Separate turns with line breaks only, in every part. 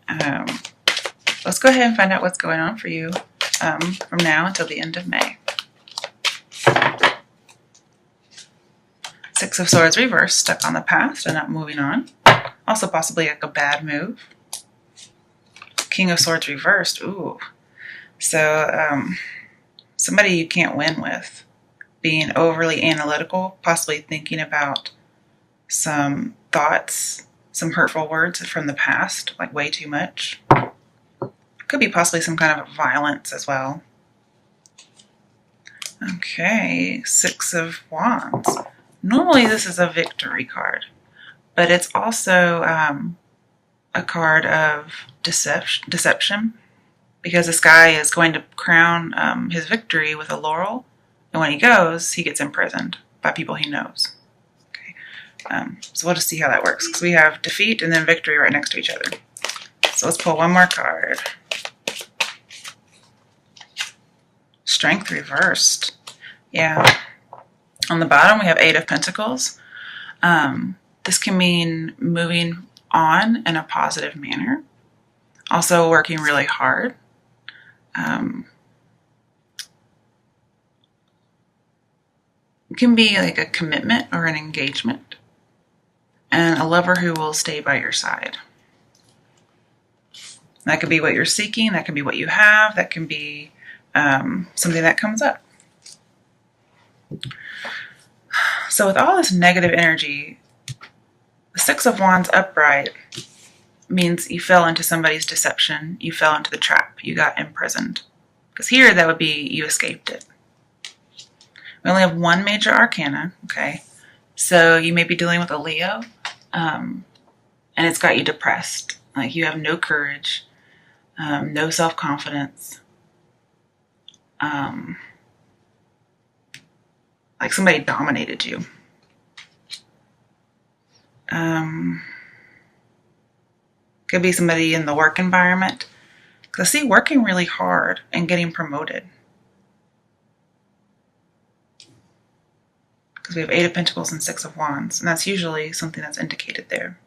Um, let's go ahead and find out what's going on for you from now until the end of May. Six of Swords reversed, stuck on the past and not moving on. Also possibly like a bad move. King of Swords reversed. Ooh. So somebody you can't win with. Being overly analytical, possibly thinking about some thoughts, some hurtful words from the past, like way too much. Could be possibly some kind of violence as well. Okay, Six of Wands. Normally this is a victory card, but it's also a card of deception, because this guy is going to crown his victory with a laurel, and when he goes, he gets imprisoned by people he knows. Okay, so we'll just see how that works, because we have defeat and then victory right next to each other. So let's pull one more card. Strength reversed. Yeah. On the bottom, we have Eight of Pentacles. This can mean moving on in a positive manner. Also working really hard. It can be like a commitment or an engagement. And a lover who will stay by your side. That could be what you're seeking. That can be what you have. That can be something that comes up. So with all this negative energy, the Six of Wands upright means you fell into somebody's deception. You fell into the trap. You got imprisoned. Because here, that would be you escaped it. We only have one major arcana, okay? So you may be dealing with a Leo, and it's got you depressed. Like you have no courage, no self-confidence. Like somebody dominated you. Could be somebody in the work environment. Because I see working really hard and getting promoted. Because we have Eight of Pentacles and Six of Wands. And that's usually something that's indicated there.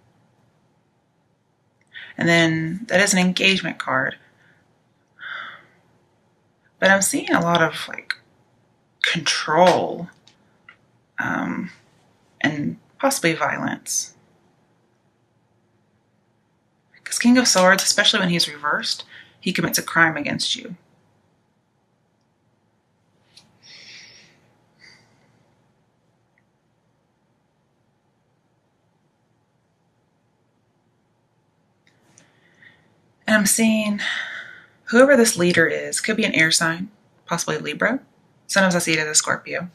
And then that is an engagement card. But I'm seeing a lot of like control. And possibly violence. Because King of Swords, especially when he's reversed, he commits a crime against you. And I'm seeing whoever this leader is, could be an air sign, possibly Libra. Sometimes I see it as a Scorpio.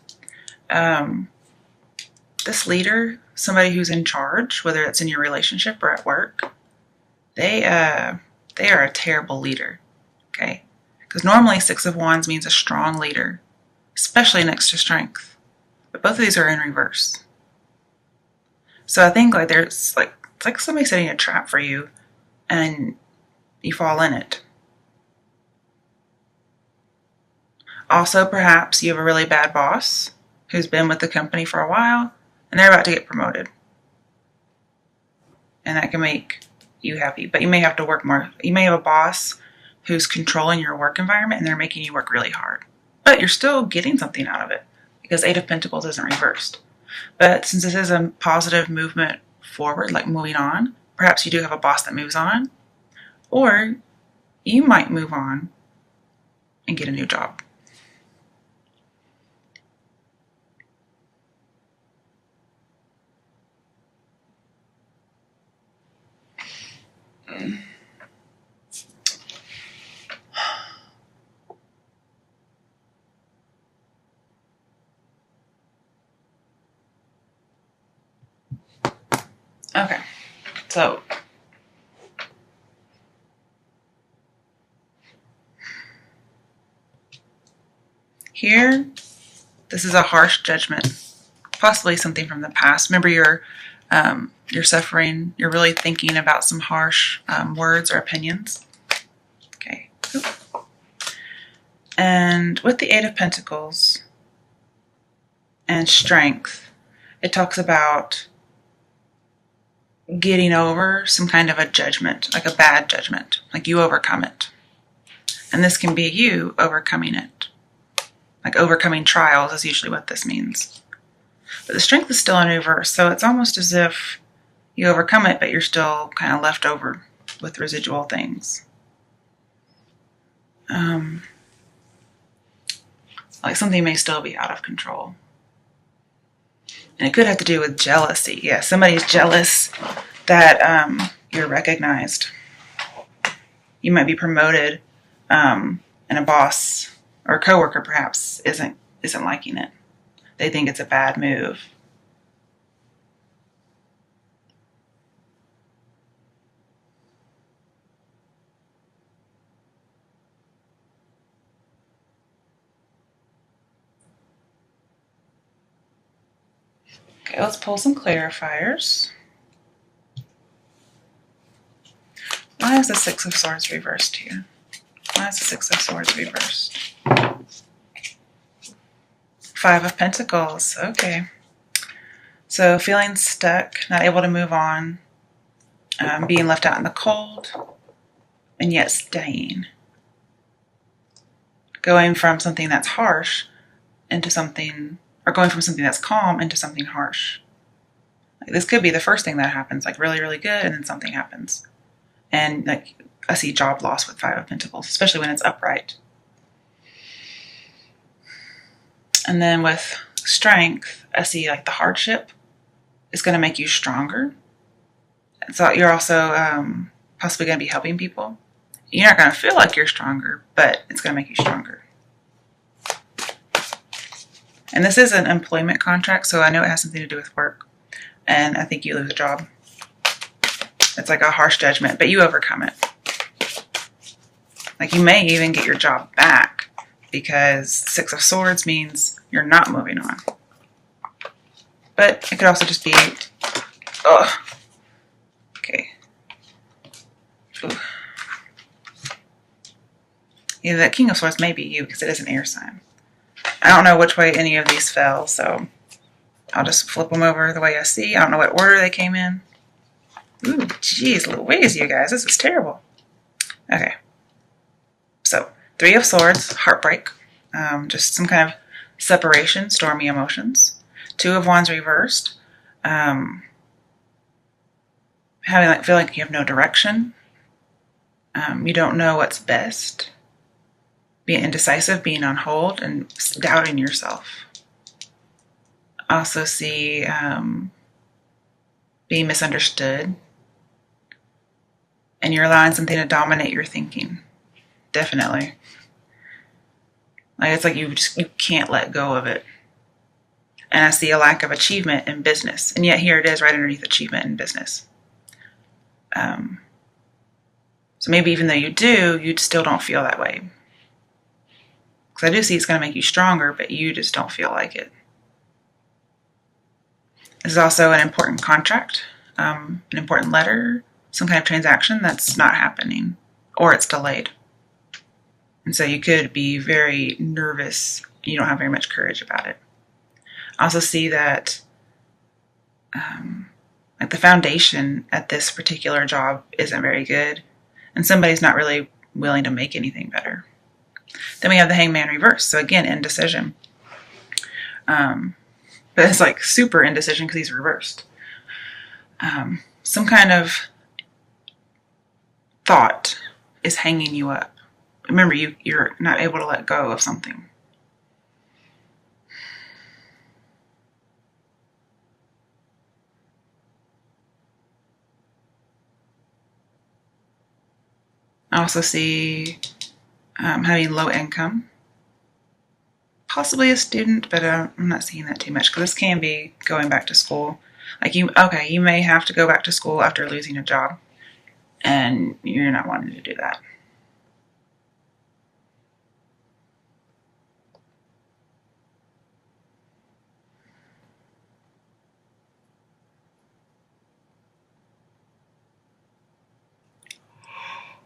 This leader, somebody who's in charge, whether it's in your relationship or at work, they are a terrible leader, okay? Because normally Six of Wands means a strong leader, especially next to strength. But both of these are in reverse. So I think like it's like somebody setting a trap for you, and you fall in it. Also, perhaps you have a really bad boss who's been with the company for a while, and they're about to get promoted. And that can make you happy. But you may have to work more. You may have a boss who's controlling your work environment, and they're making you work really hard. But you're still getting something out of it, because Eight of Pentacles isn't reversed. But since this is a positive movement forward, like moving on, perhaps you do have a boss that moves on. Or you might move on and get a new job. Okay, so here, this is a harsh judgment, possibly something from the past. Remember, you're suffering. You're really thinking about some harsh words or opinions. Okay. And with the Eight of Pentacles and strength, it talks about getting over some kind of a judgment, like a bad judgment, like you overcome it. And this can be you overcoming it. Like overcoming trials is usually what this means. But the strength is still in reverse, so it's almost as if you overcome it, but you're still kind of left over with residual things. Like something may still be out of control. And it could have to do with jealousy. Yeah, somebody's jealous that you're recognized. You might be promoted, and a boss or a coworker perhaps isn't liking it. They think it's a bad move. Okay, let's pull some clarifiers. Why is the Six of Swords reversed here? Why is the Six of Swords reversed? Five of Pentacles. Okay. So feeling stuck, not able to move on, being left out in the cold, and yet staying. Going from something that's harsh into something, or going from something that's calm into something harsh. Like this could be the first thing that happens, like really, really good, and then something happens. And like I see job loss with Five of Pentacles, especially when it's upright. And then with strength, I see like the hardship is going to make you stronger. So you're also possibly going to be helping people. You're not going to feel like you're stronger, but it's going to make you stronger. And this is an employment contract, so I know it has something to do with work. And I think you lose a job. It's like a harsh judgment, but you overcome it. Like you may even get your job back because Six of Swords means you're not moving on. But it could also just be, okay. Ooh. Yeah, that King of Swords may be you because it is an air sign. I don't know which way any of these fell, so I'll just flip them over the way I see. I don't know what order they came in. Ooh, jeez Louise, you guys. This is terrible. Okay. So, Three of Swords, heartbreak. Just some kind of separation, stormy emotions. Two of Wands reversed. Having feel like you have no direction. You don't know what's best. Being indecisive, being on hold, and doubting yourself. I also see being misunderstood. And you're allowing something to dominate your thinking. Definitely. Like it's like you can't let go of it. And I see a lack of achievement in business. And yet here it is right underneath achievement in business. So maybe even though you do, you still don't feel that way. Because I do see it's going to make you stronger, but you just don't feel like it. This is also an important contract, an important letter, some kind of transaction that's not happening, or it's delayed. And so you could be very nervous. You don't have very much courage about it. I also see that like the foundation at this particular job isn't very good, and somebody's not really willing to make anything better. Then we have the Hangman reverse. So again, indecision. But it's like super indecision because he's reversed. Some kind of thought is hanging you up. Remember, you're not able to let go of something. I also see having low income. Possibly a student, but I'm not seeing that too much because this can be going back to school. Like you may have to go back to school after losing a job, and you're not wanting to do that.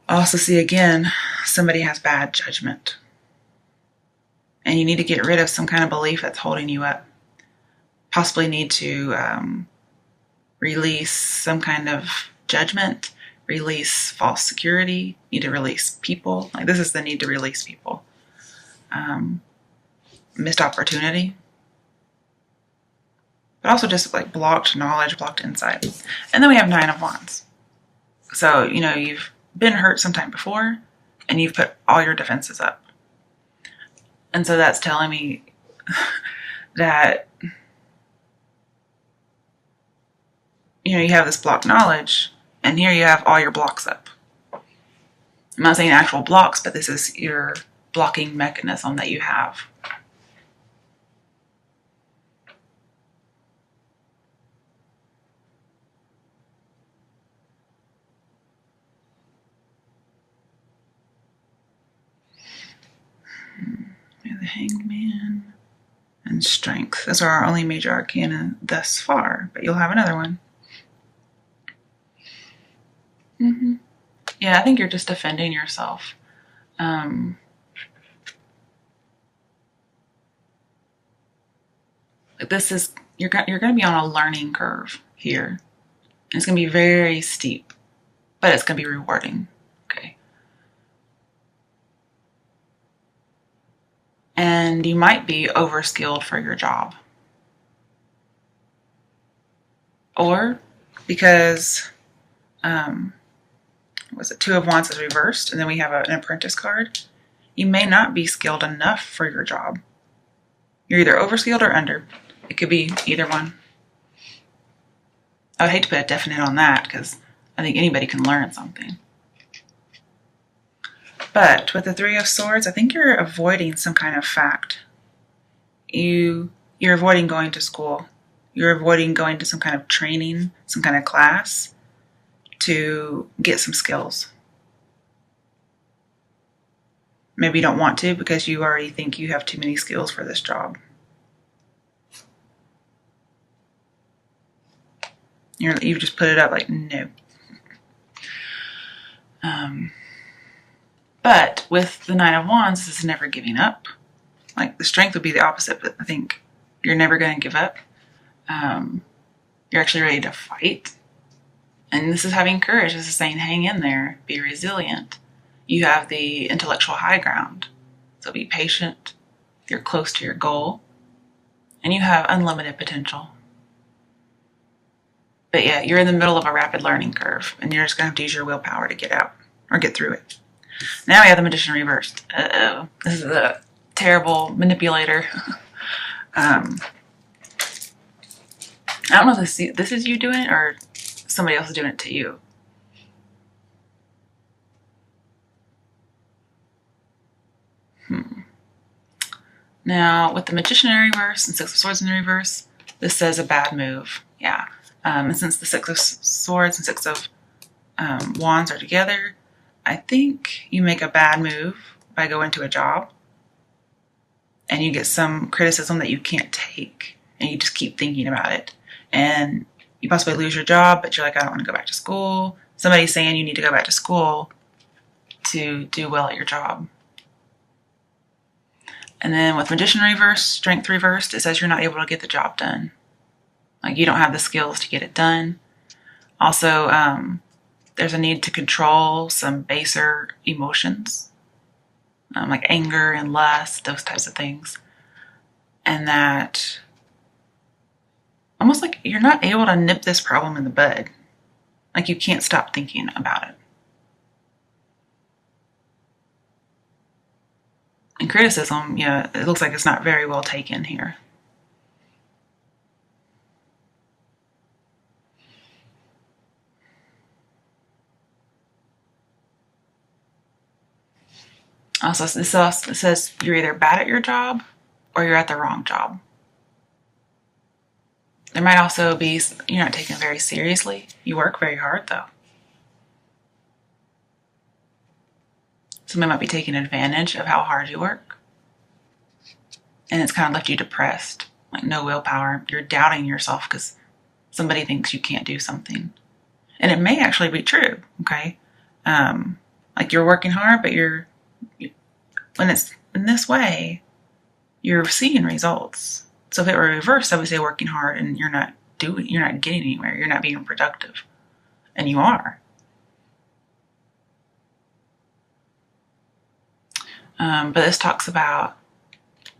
I also see again, somebody has bad judgment. And you need to get rid of some kind of belief that's holding you up. Possibly need to release some kind of judgment, release false security, need to release people. Like, this is the need to release people. Missed opportunity. But also just like blocked knowledge, blocked insight. And then we have 9 of Wands. So, you've been hurt sometime before and you've put all your defenses up. And so that's telling me that, you have this blocked knowledge and here you have all your blocks up. I'm not saying actual blocks, but this is your blocking mechanism that you have. The Hanged Man and Strength. Those are our only major arcana thus far, but you'll have another one. Yeah, I think you're just defending yourself. This is you're going to be on a learning curve here. It's going to be very steep, but it's going to be rewarding. Okay. And you might be overskilled for your job. Or because, was it 2 of Wands is reversed, and then we have an Apprentice card. You may not be skilled enough for your job. You're either overskilled or under. It could be either one. I would hate to put a definite on that because I think anybody can learn something. But with the 3 of Swords, I think you're avoiding some kind of fact. You're avoiding going to school. You're avoiding going to some kind of training, some kind of class to get some skills. Maybe you don't want to because you already think you have too many skills for this job. You've just put it up like, no. But with the 9 of Wands, this is never giving up. Like, the Strength would be the opposite, but I think you're never going to give up. You're actually ready to fight. And this is having courage. This is saying, hang in there, be resilient. You have the intellectual high ground. So be patient. You're close to your goal. And you have unlimited potential. But yeah, you're in the middle of a rapid learning curve, and you're just going to have to use your willpower to get out or get through it. Now we have the Magician reversed. Uh-oh. This is a terrible manipulator. I don't know if this is you doing it or somebody else is doing it to you. Now, with the Magician in reverse and 6 of Swords in the reverse, this says a bad move. Yeah. And since the 6 of Swords and 6 of Wands are together, I think you make a bad move by going to a job and you get some criticism that you can't take and you just keep thinking about it. And you possibly lose your job, but you're like, I don't want to go back to school. Somebody's saying you need to go back to school to do well at your job. And then with Magician reversed, Strength reversed, it says you're not able to get the job done. Like, you don't have the skills to get it done. Also, there's a need to control some baser emotions, like anger and lust, those types of things. And that almost like you're not able to nip this problem in the bud. Like, you can't stop thinking about it. And criticism, it looks like it's not very well taken here. Also, this also says you're either bad at your job or you're at the wrong job. There might also be you're not taken very seriously. You work very hard, though. Somebody might be taking advantage of how hard you work. And it's kind of left you depressed, like no willpower. You're doubting yourself because somebody thinks you can't do something. And it may actually be true, okay? Like, you're working hard, but when it's in this way, you're seeing results. So if it were reversed, I would say working hard and you're not you're not getting anywhere. You're not being productive. And you are. But this talks about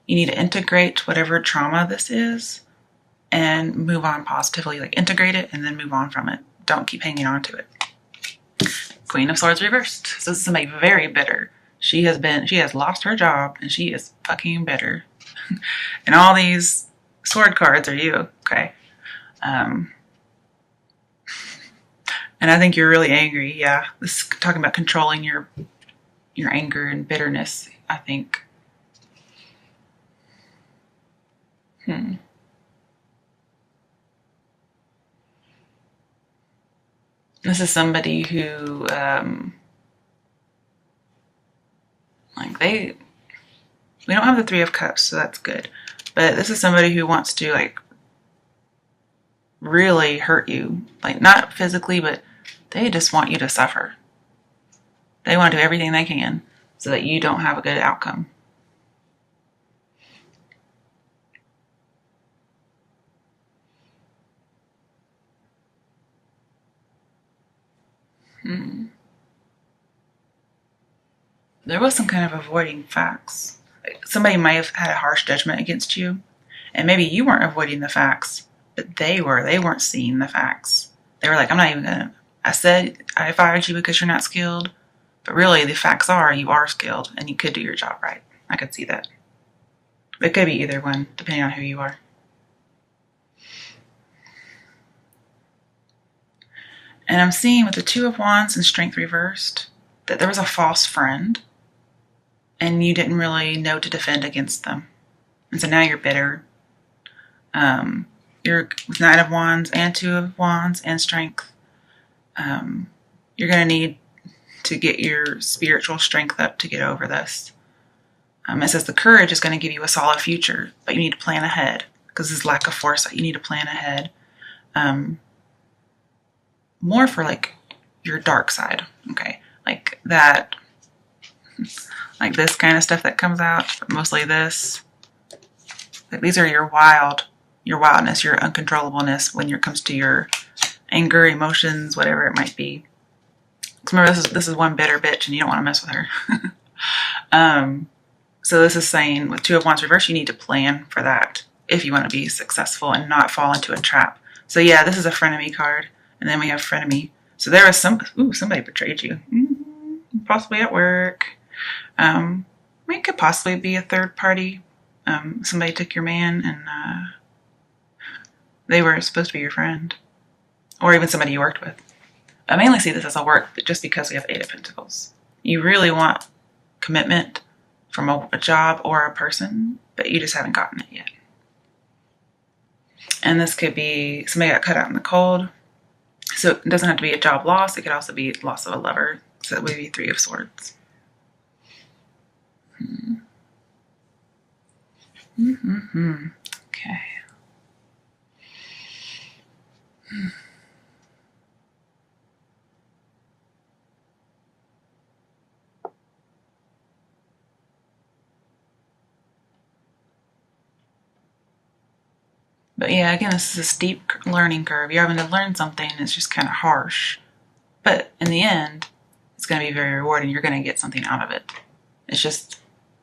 you need to integrate whatever trauma this is and move on positively. Like integrate it and then move on from it. Don't keep hanging on to it. Queen of Swords reversed. So this is somebody very bitter. She has lost her job and she is fucking bitter. And all these sword cards are you, okay? And I think you're really angry. Yeah, this is talking about controlling your anger and bitterness, I think. This is somebody who, we don't have the Three of Cups, so that's good. But this is somebody who wants to, like, really hurt you. Like, not physically, but they just want you to suffer. They want to do everything they can so that you don't have a good outcome. There was some kind of avoiding facts. Somebody might have had a harsh judgment against you, and maybe you weren't avoiding the facts, but they were. They weren't seeing the facts. They were like, I'm not even gonna. I said I fired you because you're not skilled, but really the facts are you are skilled and you could do your job right. I could see that. It could be either one, depending on who you are. And I'm seeing with the Two of Wands and Strength reversed that there was a false friend and you didn't really know to defend against them. And so now you're bitter. You're with Nine of Wands and Two of Wands and Strength. You're going to need to get your spiritual strength up to get over this. It says the courage is going to give you a solid future, but you need to plan ahead because there's lack of foresight. You need to plan ahead. More for like your dark side, okay? Like that, like this kind of stuff that comes out, but mostly this. Like these are your wildness, your uncontrollableness when it comes to your anger, emotions, whatever it might be. Because remember, this is one bitter bitch and you don't want to mess with her. So this is saying with Two of Wands reverse, you need to plan for that if you want to be successful and not fall into a trap. So yeah, this is a frenemy card. And then we have frenemy. So there was somebody betrayed you. Possibly at work. It could possibly be a third party. Somebody took your man and they were supposed to be your friend. Or even somebody you worked with. I mainly see this as a work just because we have Eight of Pentacles. You really want commitment from a job or a person, but you just haven't gotten it yet. And this could be somebody got cut out in the cold. So it doesn't have to be a job loss. It could also be loss of a lover. So it would be Three of Swords. Okay. But yeah, again, this is a steep learning curve. You're having to learn something. It's just kind of harsh. But in the end, it's going to be very rewarding. You're going to get something out of it. It just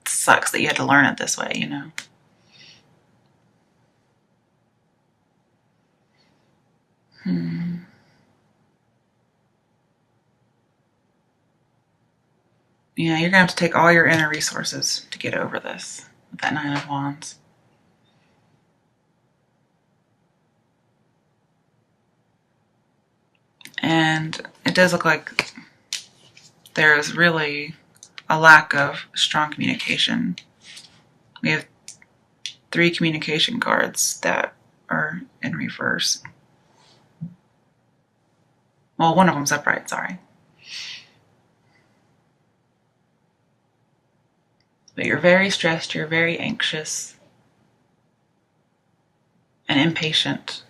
sucks that you had to learn it this way, you know. Yeah, you're going to have to take all your inner resources to get over this with that Nine of Wands. And it does look like there's really a lack of strong communication. We have 3 communication cards that are in reverse. Well, one of them's upright, sorry. But you're very stressed, you're very anxious and impatient.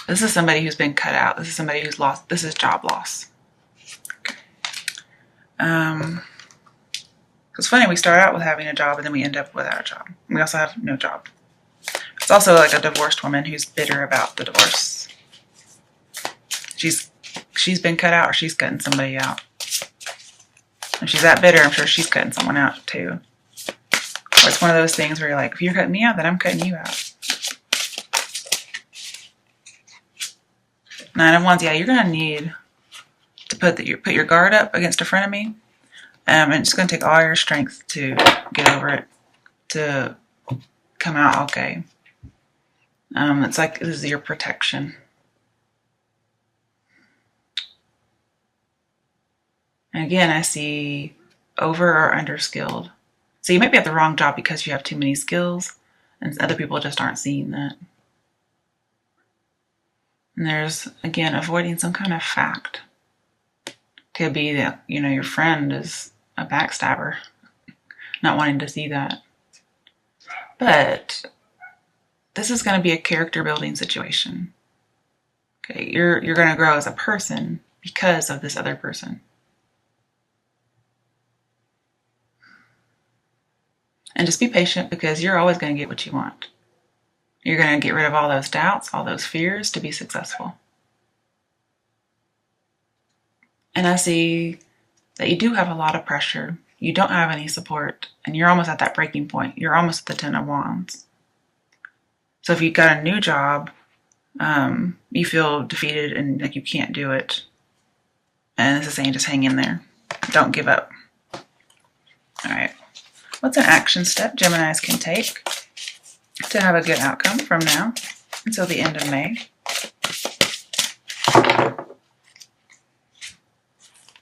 This is somebody who's been cut out. This is somebody who's lost. This is job loss. Okay. It's funny, we start out with having a job and then we end up without a job. We also have no job. It's also like a divorced woman who's bitter about the divorce. She's been cut out, or she's cutting somebody out. If she's that bitter, I'm sure she's cutting someone out too. Or it's one of those things where you're like, if you're cutting me out, then I'm cutting you out. Nine of Wands, yeah, you're gonna need to put your guard up against a frenemy. And it's gonna take all your strength to get over it, to come out okay. It's like this is your protection. And again, I see over or under skilled. So you might be at the wrong job because you have too many skills, and other people just aren't seeing that. And there's, again, avoiding some kind of fact. Could be that, your friend is a backstabber, not wanting to see that. But this is going to be a character building situation. Okay, you're going to grow as a person because of this other person. And just be patient, because you're always going to get what you want. You're going to get rid of all those doubts, all those fears to be successful. And I see that you do have a lot of pressure. You don't have any support, and you're almost at that breaking point. You're almost at the 10 of Wands. So if you've got a new job, you feel defeated and like you can't do it. And this is saying just hang in there. Don't give up. All right. What's an action step Geminis can take to have a good outcome from now until the end of May?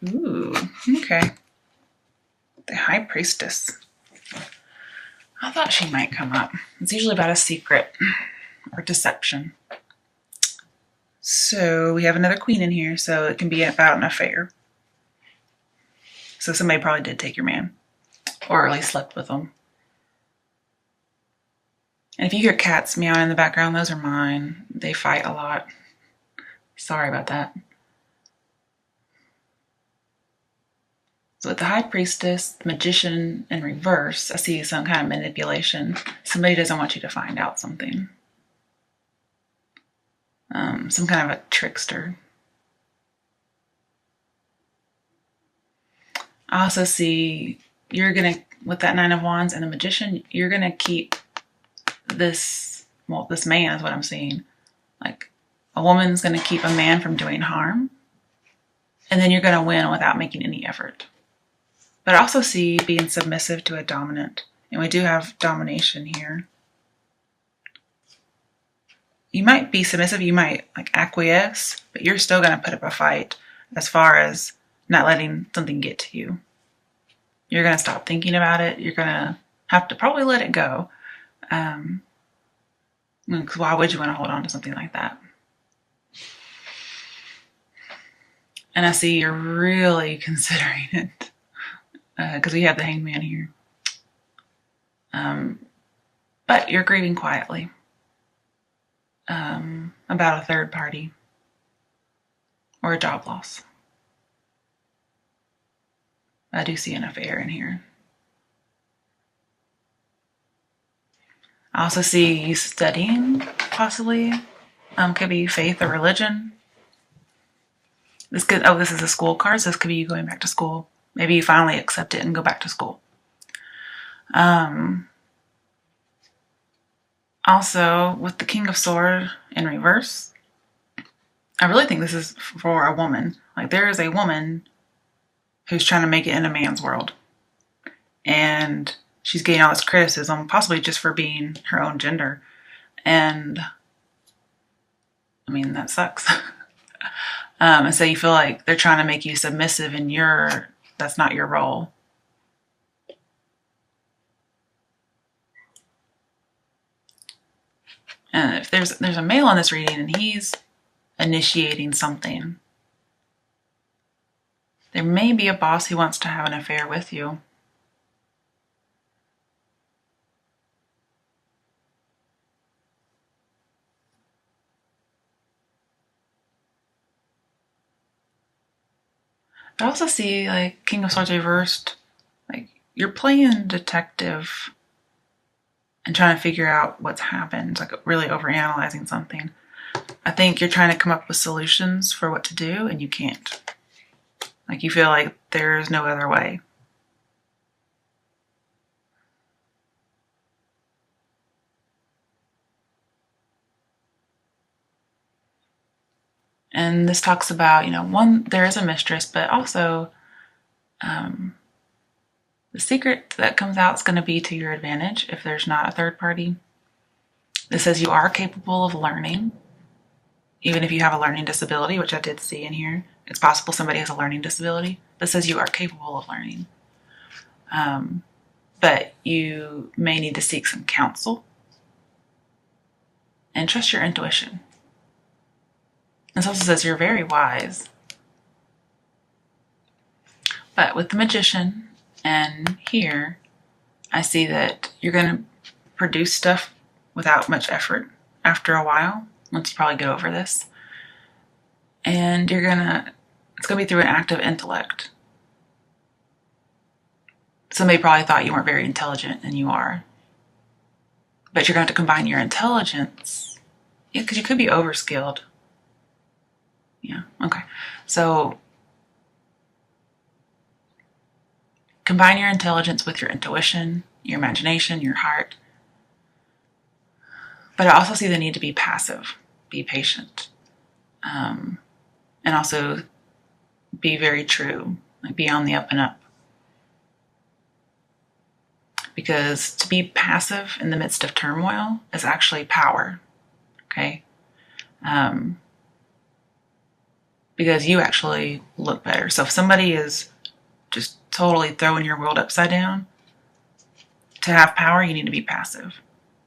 Ooh, okay. The High Priestess. I thought she might come up. It's usually about a secret or deception. So we have another Queen in here, so it can be about an affair. So somebody probably did take your man, or at least slept with them. And if you hear cats meowing in the background, those are mine. They fight a lot. Sorry about that. So with the High Priestess, Magician in reverse, I see some kind of manipulation. Somebody doesn't want you to find out something. Some kind of a trickster. I also see with that Nine of Wands and the Magician, you're going to keep this man is what I'm seeing. Like a woman's going to keep a man from doing harm, and then you're going to win without making any effort. But I also see being submissive to a dominant, and we do have domination here. You might be submissive, you might acquiesce, but you're still going to put up a fight as far as not letting something get to you. You're going to stop thinking about it. You're going to have to probably let it go. Because why would you want to hold on to something like that? And I see you're really considering it. Because we have the Hanged Man here. But you're grieving quietly. About a third party. Or a job loss. I do see an affair in here. I also see you studying, possibly. Could be faith or religion. This is a school card, so this could be you going back to school. Maybe you finally accept it and go back to school. Also, with the King of Swords in reverse, I really think this is for a woman. Like, there is a woman who's trying to make it in a man's world. And she's getting all this criticism, possibly just for being her own gender. And, I mean, that sucks. And so you feel like they're trying to make you submissive, and that's not your role. And if there's a male in this reading and he's initiating something, there may be a boss who wants to have an affair with you. I also see King of Swords reversed. you're playing detective and trying to figure out what's happened, like really overanalyzing something. I think you're trying to come up with solutions for what to do, and you can't. Like, you feel like there's no other way. And this talks about, one, there is a mistress, but also the secret that comes out is going to be to your advantage if there's not a third party. This says you are capable of learning, even if you have a learning disability, which I did see in here. It's possible somebody has a learning disability. This says you are capable of learning. But you may need to seek some counsel and trust your intuition. This also says you're very wise. But with the magician and here, I see that you're going to produce stuff without much effort after a while, once you probably get over this. And it's going to be through an act of intellect. Somebody probably thought you weren't very intelligent, and you are. But you're going to have to combine your intelligence. Yeah, because you could be overskilled. Yeah, okay. So combine your intelligence with your intuition, your imagination, your heart. But I also see the need to be passive, be patient, and also be very true, like be on the up and up. Because to be passive in the midst of turmoil is actually power, okay? Because you actually look better. So if somebody is just totally throwing your world upside down, to have power, you need to be passive.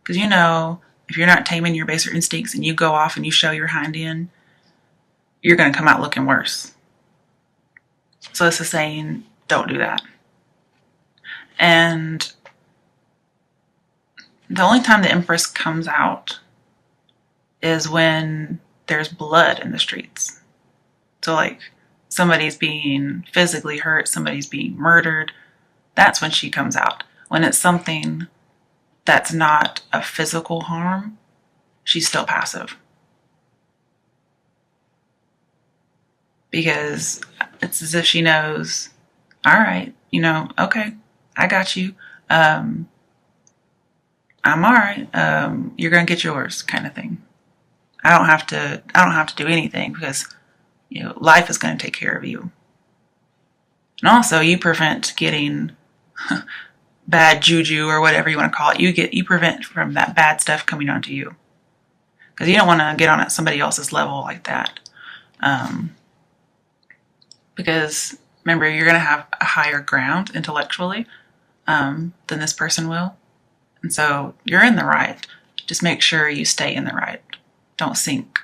Because if you're not taming your baser instincts and you go off and you show your hind end, you're going to come out looking worse. So this is saying, don't do that. And the only time the Empress comes out is when there's blood in the streets. So like somebody's being physically hurt, somebody's being murdered. That's when she comes out. When it's something that's not a physical harm, she's still passive. Because it's as if she knows, all right, okay, I got you. I'm all right. You're going to get yours, kind of thing. I don't have to do anything because, life is going to take care of you. And also you prevent getting bad juju or whatever you want to call it. You prevent from that bad stuff coming onto you. Because you don't want to get on at somebody else's level like that. Because remember, you're going to have a higher ground intellectually than this person will. And so you're in the right. Just make sure you stay in the right. Don't sink.